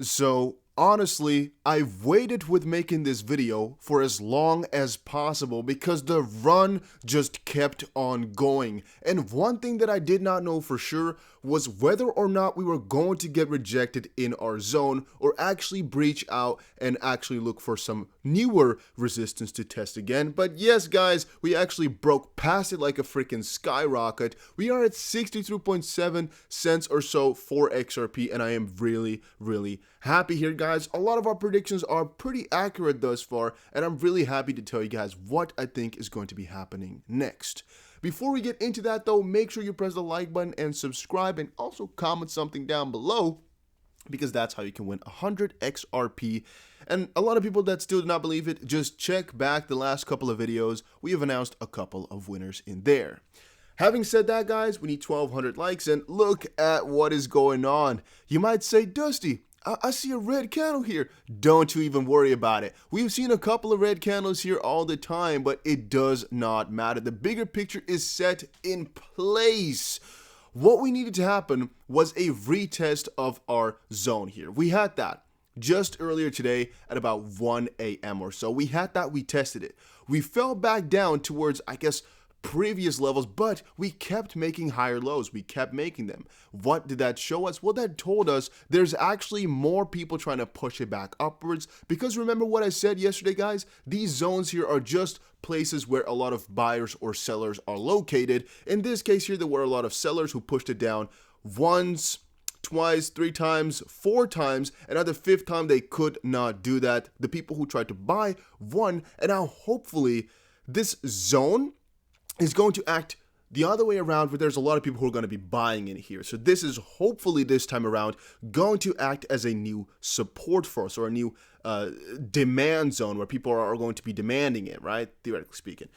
So honestly, I've waited with making this video for as long as possible because the run just kept on going. And one thing that I did not know for sure was whether or not we were going to get rejected in our zone or actually breach out and actually look for some newer resistance to test again. But yes, guys, we actually broke past it like a freaking skyrocket. We are at 63.7 cents or so for XRP, and I am really happy here, guys. A lot of our predictions are pretty accurate thus far, and I'm really happy to tell you guys what I think is going to be happening next. Before we get into that though, make sure you press the like button and subscribe, and also comment something down below, because that's how you can win 100 XRP. And a lot of people that still do not believe it, just check back the last couple of videos. We have announced a couple of winners in there. Having said that, guys, we need 1,200 likes, and look at what is going on. You might say, Dusty, I see a red candle here. Don't you even worry about it. We've seen a couple of red candles here all the time, but it does not matter. The bigger picture is set in place. What we needed to happen was a retest of our zone here. We had that just earlier today at about 1 a.m. or so. We had that, we tested it. We fell back down towards, I guess, previous levels, but we kept making higher lows. We kept making them. What did that show us? Well, that told us there's actually more people trying to push it back upwards, because remember what I said yesterday, guys? These zones here are just places where a lot of buyers or sellers are located. In this case here, there were a lot of sellers who pushed it down once, twice, 3 times, 4 times, and at the 5th time they could not do that. The people who tried to buy won, and now hopefully this zone is going to act the other way around, where there's a lot of people who are going to be buying in here. So this is hopefully this time around going to act as a new support for us, or a new demand zone where people are going to be demanding it, right? Theoretically speaking.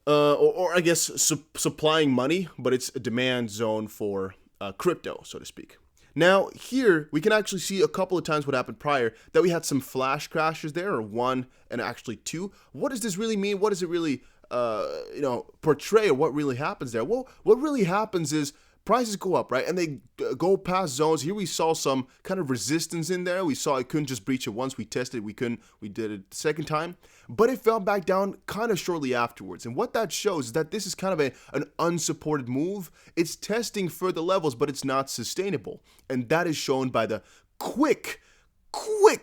Or I guess supplying money, but it's a demand zone for crypto, so to speak. Now here we can actually see a couple of times what happened prior, that we had some flash crashes there, or 1 and actually 2. What does this really mean? What does it really portray, or what really happens there? Well, what really happens is prices go up, right? And they go past zones. Here we saw some kind of resistance in there. We saw it couldn't just breach it once. We tested, we did it the second time, but it fell back down kind of shortly afterwards. And what that shows is that this is kind of an unsupported move. It's testing further levels, but it's not sustainable. And that is shown by the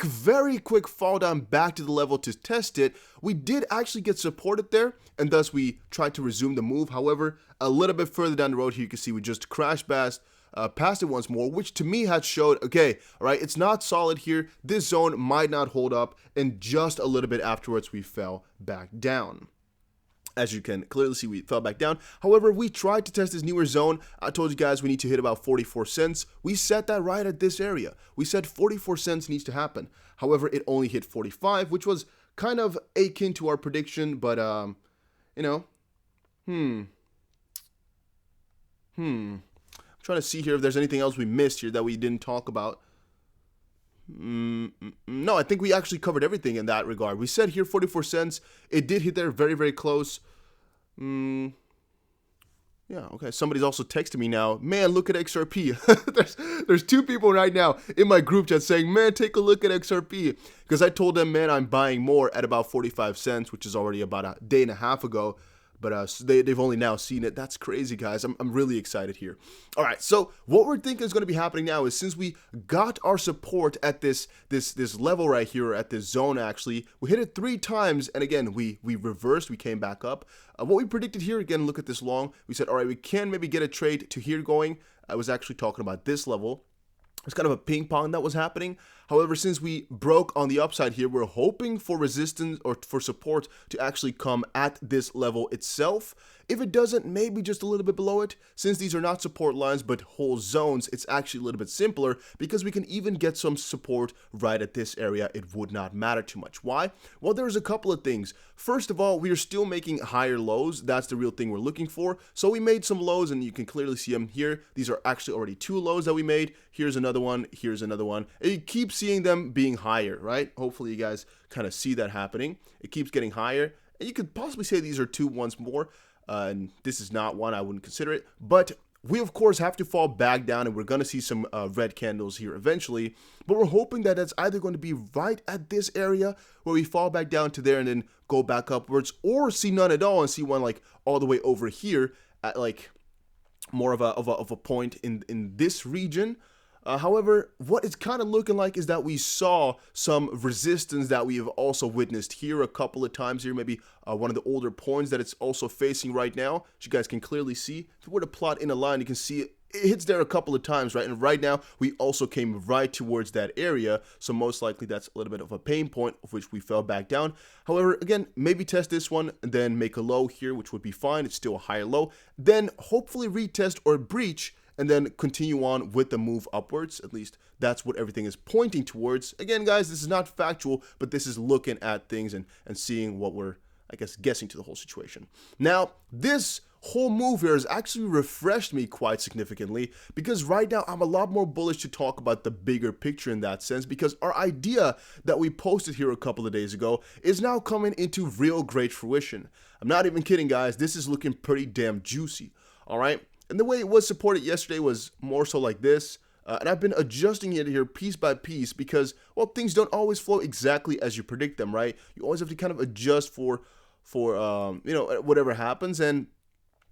very quick fall down back to the level to test it. We did actually get supported there, and thus we tried to resume the move. However, a little bit further down the road here, you can see we just crashed past it once more, which to me had showed, okay, all right, it's not solid here. This zone might not hold up, and just a little bit afterwards, we fell back down. As you can clearly see, we fell back down. However, we tried to test this newer zone. I told you guys we need to hit about 44 cents. We set that right at this area. We said 44 cents needs to happen. However, it only hit 45, which was kind of akin to our prediction, but, I'm trying to see here if there's anything else we missed here that we didn't talk about. No, I think we actually covered everything in that regard. We said here 44 cents. It did hit there very close. Yeah, okay. Somebody's also texting me now. Man, look at XRP. there's 2 people right now in my group chat saying, man, take a look at XRP. Because I told them, man, I'm buying more at about 45 cents, which is already about a day and a half ago. But they've only now seen it. That's crazy, guys. I'm really excited here. All right, so what we're thinking is going to be happening now is, since we got our support at this level right here, at this zone actually, we hit it 3 times, and again, we reversed, we came back up. What we predicted here, again, look at this long. We said, all right, we can maybe get a trade to here going. I was actually talking about this level. It's kind of a ping pong that was happening. However, since we broke on the upside here, we're hoping for resistance or for support to actually come at this level itself. If it doesn't, maybe just a little bit below it. Since these are not support lines but whole zones, it's actually a little bit simpler, because we can even get some support right at this area. It would not matter too much. Why? Well, there's a couple of things. First of all, we are still making higher lows. That's the real thing we're looking for. So we made some lows, and you can clearly see them here. These are actually already 2 lows that we made. Here's another one. Here's another one. And you keep seeing them being higher, right? Hopefully you guys kind of see that happening. It keeps getting higher. And you could possibly say these are 2 once more. And this is not one. I wouldn't consider it. But we of course have to fall back down, and we're going to see some red candles here eventually, but we're hoping that that's either going to be right at this area where we fall back down to there and then go back upwards, or see none at all and see one like all the way over here at like more of a point in this region. However, what it's kind of looking like is that we saw some resistance that we have also witnessed here a couple of times here, maybe one of the older points that it's also facing right now, as you guys can clearly see. If we were to plot in a line, you can see it hits there a couple of times, right? And right now, we also came right towards that area, so most likely that's a little bit of a pain point, of which we fell back down. However, again, maybe test this one, and then make a low here, which would be fine. It's still a higher low. Then hopefully retest or breach, and then continue on with the move upwards. At least that's what everything is pointing towards. Again, guys, this is not factual, but this is looking at things and seeing what we're, I guess, guessing to the whole situation. Now, this whole move here has actually refreshed me quite significantly, because right now I'm a lot more bullish to talk about the bigger picture in that sense, because our idea that we posted here a couple of days ago is now coming into real great fruition. I'm not even kidding, guys. This is looking pretty damn juicy, all right? And the way it was supported yesterday was more so like this. And I've been adjusting it here piece by piece because, well, things don't always flow exactly as you predict them, right? You always have to kind of adjust for you know, whatever happens. And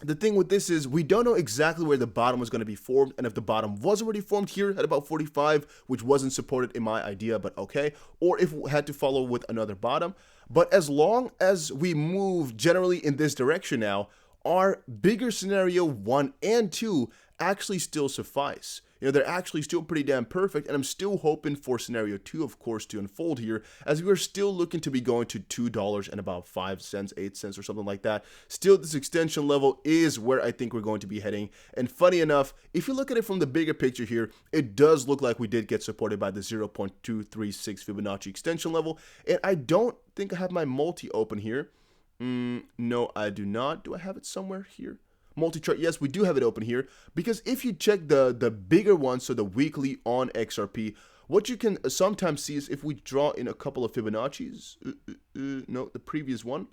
the thing with this is we don't know exactly where the bottom was going to be formed. And if the bottom was already formed here at about 45, which wasn't supported in my idea, but okay, or if we had to follow with another bottom. But as long as we move generally in this direction now, our bigger scenario 1 and 2 actually still suffice. You know, they're actually still pretty damn perfect, and I'm still hoping for scenario 2, of course, to unfold here, as we are still looking to be going to $2 and about 5 cents, 8 cents, or something like that. Still, this extension level is where I think we're going to be heading. And funny enough, if you look at it from the bigger picture here, it does look like we did get supported by the 0.236 Fibonacci extension level. And I don't think I have my multi open here. No, I do not. Do I have it somewhere here? Multi-chart, yes, we do have it open here, because if you check the bigger one, so the weekly on XRP, what you can sometimes see is if we draw in a couple of Fibonacci's, no, the previous one,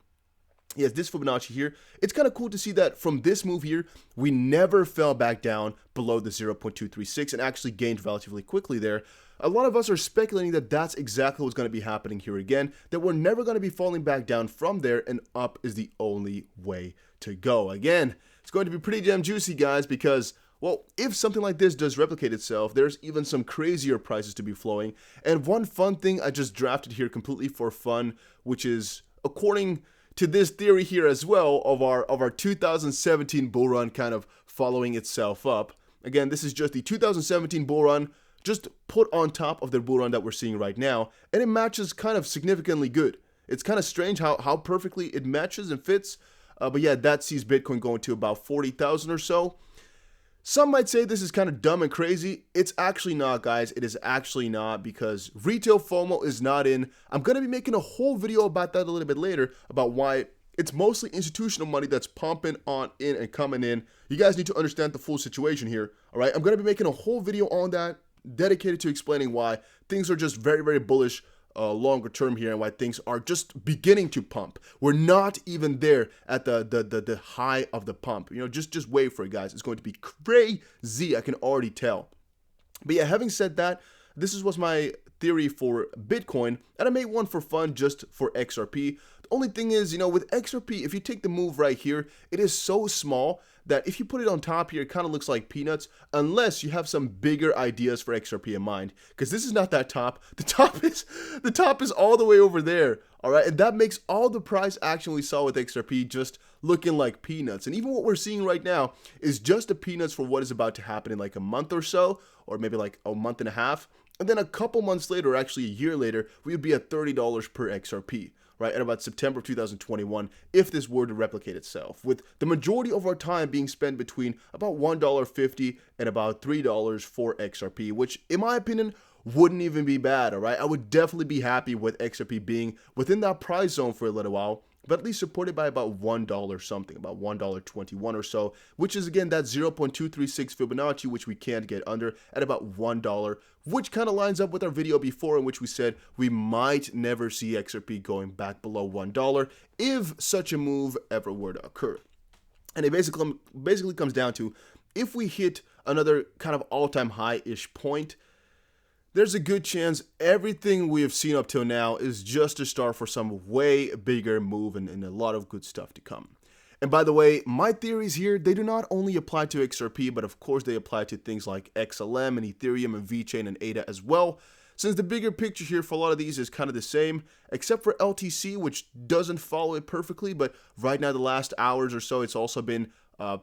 yes, this Fibonacci here, it's kind of cool to see that from this move here, we never fell back down below the 0.236 and actually gained relatively quickly there. A lot of us are speculating that that's exactly what's going to be happening here again, that we're never going to be falling back down from there, and up is the only way to go. Again, it's going to be pretty damn juicy, guys, because, well, if something like this does replicate itself, there's even some crazier prices to be flowing. And one fun thing I just drafted here completely for fun, which is, according to this theory here as well, of our 2017 bull run kind of following itself up. Again, this is just the 2017 bull run, just put on top of the bull run that we're seeing right now, and it matches kind of significantly good. It's kind of strange how perfectly it matches and fits, but yeah, that sees Bitcoin going to about 40,000 or so. Some might say this is kind of dumb and crazy. It's actually not, guys. It is actually not, because retail FOMO is not in. I'm going to be making a whole video about that a little bit later, about why it's mostly institutional money that's pumping on in and coming in. You guys need to understand the full situation here, all right? I'm going to be making a whole video on that, dedicated to explaining why things are just very, very bullish longer term here, and why things are just beginning to pump. We're not even there at the high of the pump. You know, just wait for it, guys. It's going to be crazy. I can already tell. But yeah, having said that, this was my theory for Bitcoin, and I made one for fun just for XRP. The only thing is, you know, with XRP, if you take the move right here, it is so small that if you put it on top here, it kind of looks like peanuts, unless you have some bigger ideas for XRP in mind, because this is not that top. The top is all the way over there, all right? And that makes all the price action we saw with XRP just looking like peanuts. And even what we're seeing right now is just the peanuts for what is about to happen in like a month or so, or maybe like a month and a half. And then a couple months later, or actually a year later, we would be at $30 per XRP. Right, at about September of 2021, if this were to replicate itself, with the majority of our time being spent between about $1.50 and about $3 for XRP, which, in my opinion, wouldn't even be bad, all right? I would definitely be happy with XRP being within that price zone for a little while, but at least supported by about $1 something, about $1.21 or so, which is, again, that 0.236 Fibonacci, which we can't get under, at about $1, which kind of lines up with our video before, in which we said we might never see XRP going back below $1 if such a move ever were to occur. And it basically comes down to, if we hit another kind of all-time high-ish point, there's a good chance everything we have seen up till now is just a start for some way bigger move and a lot of good stuff to come. And by the way, my theories here, they do not only apply to XRP, but of course they apply to things like XLM and Ethereum and VeChain and ADA as well. Since the bigger picture here for a lot of these is kind of the same, except for LTC, which doesn't follow it perfectly, but right now the last hours or so, it's also been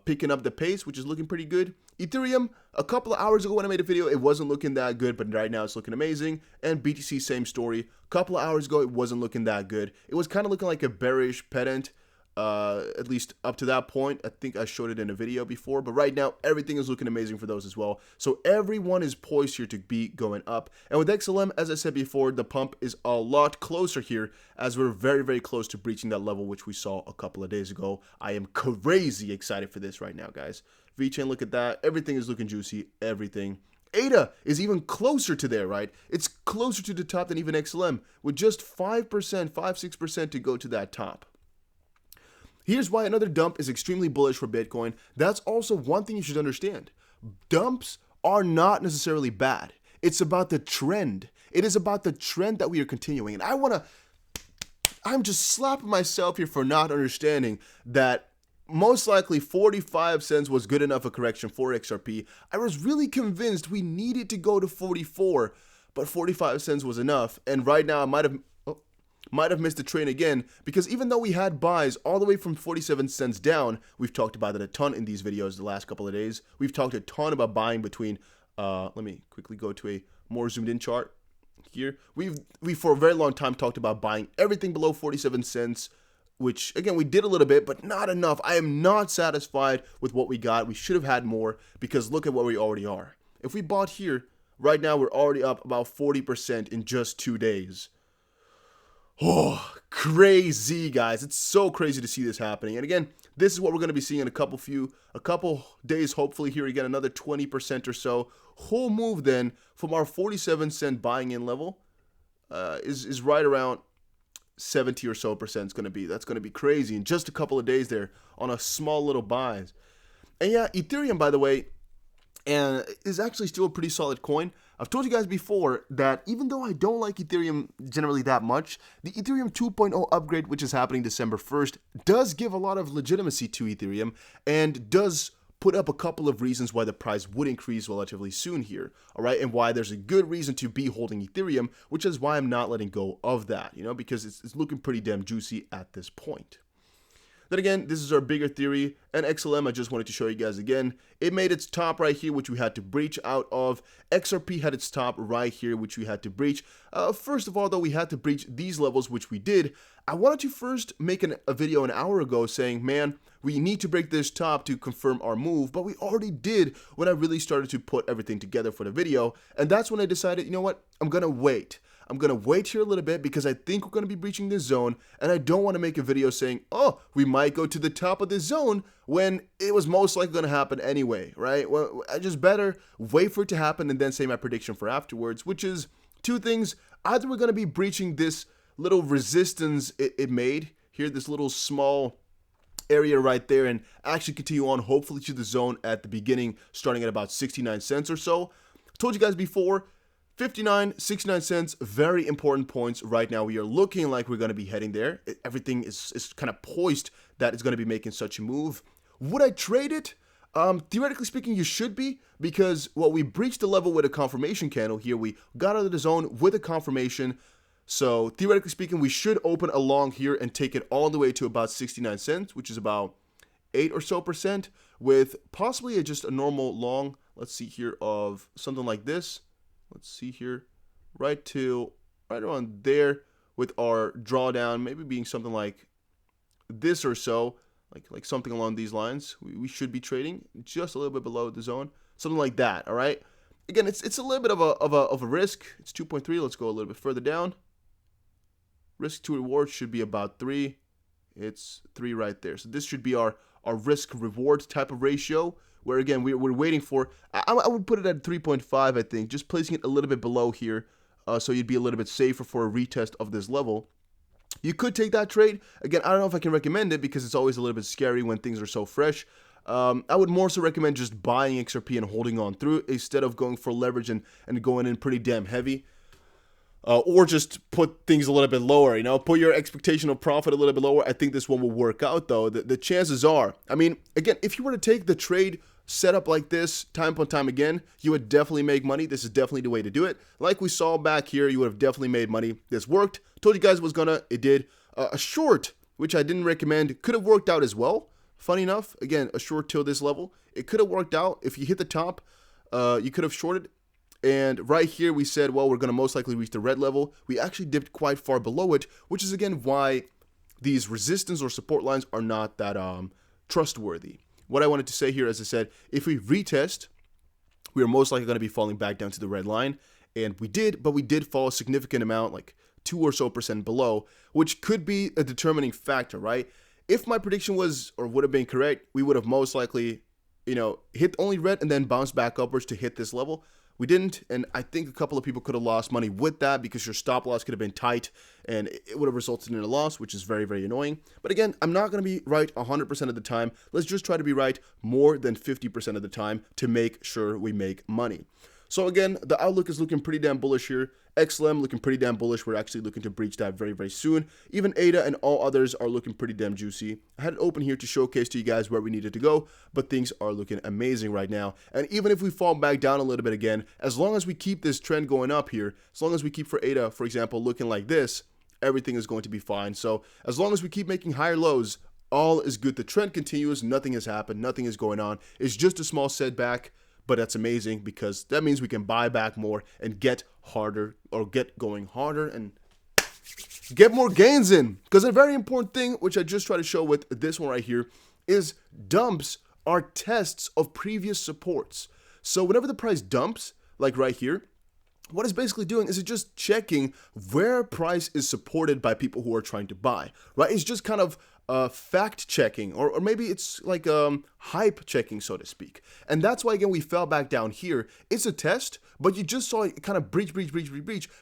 picking up the pace, which is looking pretty good. Ethereum, a couple of hours ago when I made a video, it wasn't looking that good, but right now it's looking amazing. And BTC, same story. A couple of hours ago, it wasn't looking that good. It was kind of looking like a bearish pedant, at least up to that point. I think I showed it in a video before, but right now everything is looking amazing for those as well. So everyone is poised here to be going up. And with XLM, as I said before, the pump is a lot closer here, as we're very, very close to breaching that level which we saw a couple of days ago. I am crazy excited for this right now, guys. VeChain, look at that. Everything is looking juicy. Everything. ADA is even closer to there, right? It's closer to the top than even XLM, with just 5%, 5-6% to go to that top. Here's why another dump is extremely bullish for Bitcoin. That's also one thing you should understand. Dumps are not necessarily bad. It's about the trend. It is about the trend that we are continuing. And I'm just slapping myself here for not understanding that most likely 45 cents was good enough a correction for XRP. I was really convinced we needed to go to 44, but 45 cents was enough. And right now I might have missed the train again, because even though we had buys all the way from 47 cents down, we've talked about it a ton in these videos the last couple of days. We've talked a ton about buying between, let me quickly go to a more zoomed in chart here. We've for a very long time talked about buying everything below 47 cents, which again, we did a little bit, but not enough. I am not satisfied with what we got. We should have had more, because look at where we already are. If we bought here, right now we're already up about 40% in just 2 days. Oh, crazy, guys. It's so crazy to see this happening. And again, this is what we're going to be seeing in a couple days, hopefully here again, another 20% or so. Whole move then from our 47-cent buying in level is right around 70 or so percent is going to be. That's going to be crazy in just a couple of days there on a small little buys. And yeah, Ethereum, by the way, and is actually still a pretty solid coin. I've told you guys before that even though I don't like Ethereum generally that much, the Ethereum 2.0 upgrade, which is happening December 1st, does give a lot of legitimacy to Ethereum and does put up a couple of reasons why the price would increase relatively soon here, all right, and why there's a good reason to be holding Ethereum, which is why I'm not letting go of that, you know, because it's looking pretty damn juicy at this point. Then again, this is our bigger theory, and XLM, I just wanted to show you guys again. It made its top right here, which we had to breach out of. XRP had its top right here, which we had to breach. First of all, though, we had to breach these levels, which we did. I wanted to first make a video an hour ago saying, man, we need to break this top to confirm our move, but we already did when I really started to put everything together for the video, and that's when I decided, you know what, I'm gonna wait. I'm going to wait here a little bit because I think we're going to be breaching this zone, and I don't want to make a video saying, oh, we might go to the top of this zone when it was most likely going to happen anyway, right? Well, I just better wait for it to happen and then say my prediction for afterwards, which is two things. Either we're going to be breaching this little resistance it made here, this little small area right there, and actually continue on hopefully to the zone at the beginning, starting at about 69 cents or so. I told you guys before, 59, 69 cents, very important points right now. We are looking like we're going to be heading there. Everything is kind of poised that it's going to be making such a move. Would I trade it? Theoretically speaking, you should be, because, well, we breached the level with a confirmation candle here. We got out of the zone with a confirmation. So theoretically speaking, we should open along here and take it all the way to about 69 cents, which is about 8 or so percent, with possibly just a normal long, let's see here, of something like this. Let's see here, right around there, with our drawdown maybe being something like this or so, like something along these lines. We should be trading just a little bit below the zone, something like that. All right. Again, it's a little bit of a risk. It's 2.3. Let's go a little bit further down. Risk to reward should be about 3. It's 3 right there. So this should be our risk reward type of ratio, where again we're waiting for, I would put it at 3.5, I think, just placing it a little bit below here, so you'd be a little bit safer for a retest of this level. You could take that trade. Again, I don't know if I can recommend it because it's always a little bit scary when things are so fresh. I would more so recommend just buying XRP and holding on through instead of going for leverage and going in pretty damn heavy. Or just put things a little bit lower, put your expectation of profit a little bit lower. I think this one will work out though. The chances are, I mean, again, if you were to take the trade setup like this time upon time again, you would definitely make money. This is definitely the way to do it. Like we saw back here, you would have definitely made money. This worked. Told you guys it was gonna, it did. A short, which I didn't recommend, could have worked out as well. Funny enough, again, a short till this level, it could have worked out. If you hit the top, you could have shorted. And right here we said, well, we're going to most likely reach the red level. We actually dipped quite far below it, which is again why these resistance or support lines are not that trustworthy. What I wanted to say here, as I said, if we retest, we are most likely going to be falling back down to the red line. And we did, but we did fall a significant amount, like 2% or so below, which could be a determining factor, right? If my prediction was or would have been correct, we would have most likely, hit only red and then bounce back upwards to hit this level. We didn't, and I think a couple of people could have lost money with that because your stop loss could have been tight and it would have resulted in a loss, which is very, very annoying. But again, I'm not going to be right 100% of the time. Let's just try to be right more than 50% of the time to make sure we make money. So again, the outlook is looking pretty damn bullish here. XLM looking pretty damn bullish. We're actually looking to breach that very, very soon. Even ADA and all others are looking pretty damn juicy. I had it open here to showcase to you guys where we needed to go, but things are looking amazing right now. And even if we fall back down a little bit again, as long as we keep this trend going up here, as long as we keep for ADA, for example, looking like this, everything is going to be fine. So as long as we keep making higher lows, all is good. The trend continues. Nothing has happened. Nothing is going on. It's just a small setback. But that's amazing because that means we can buy back more and get harder or get going harder and get more gains in. Because a very important thing, which I just try to show with this one right here, is dumps are tests of previous supports. So whenever the price dumps, like right here, what it's basically doing is it's just checking where price is supported by people who are trying to buy, right? It's just kind of fact checking, or maybe it's like hype checking, so to speak. And that's why, again, we fell back down here. It's a test, but you just saw it kind of breach,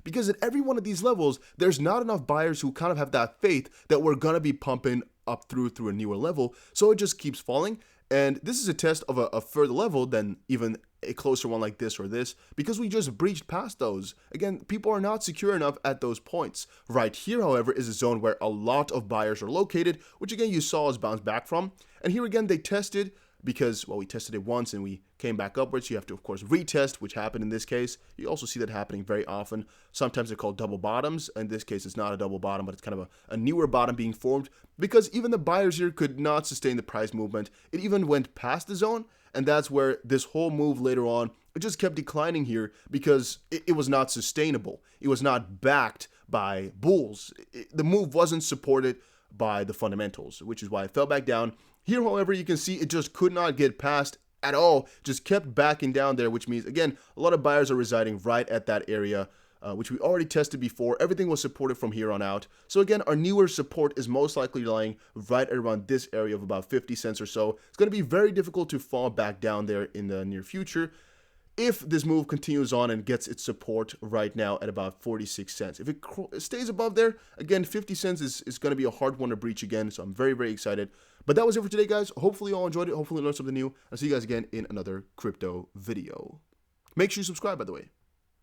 because at every one of these levels, there's not enough buyers who kind of have that faith that we're going to be pumping up through a newer level. So it just keeps falling. And this is a test of a further level than even a closer one like this or this, because we just breached past those. Again, people are not secure enough at those points. Right here, however, is a zone where a lot of buyers are located, which again, you saw us bounce back from. And here again, they tested because, well, we tested it once and we came back upwards. You have to, of course, retest, which happened in this case. You also see that happening very often. Sometimes they're called double bottoms. In this case, it's not a double bottom, but it's kind of a newer bottom being formed because even the buyers here could not sustain the price movement. It even went past the zone, and that's where this whole move later on, it just kept declining here because it was not sustainable. It was not backed by bulls. The move wasn't supported by the fundamentals, which is why it fell back down. Here, however, you can see it just could not get past at all, just kept backing down there, which means, again, a lot of buyers are residing right at that area, which we already tested before. Everything was supported from here on out. So again, our newer support is most likely lying right around this area of about 50 cents or so. It's going to be very difficult to fall back down there in the near future if this move continues on and gets its support right now at about 46 cents. If it stays above there, again, 50 cents is going to be a hard one to breach again, so I'm very, very excited. But that was it for today, guys. Hopefully you all enjoyed it. Hopefully you learned something new. I'll see you guys again in another crypto video. Make sure you subscribe, by the way.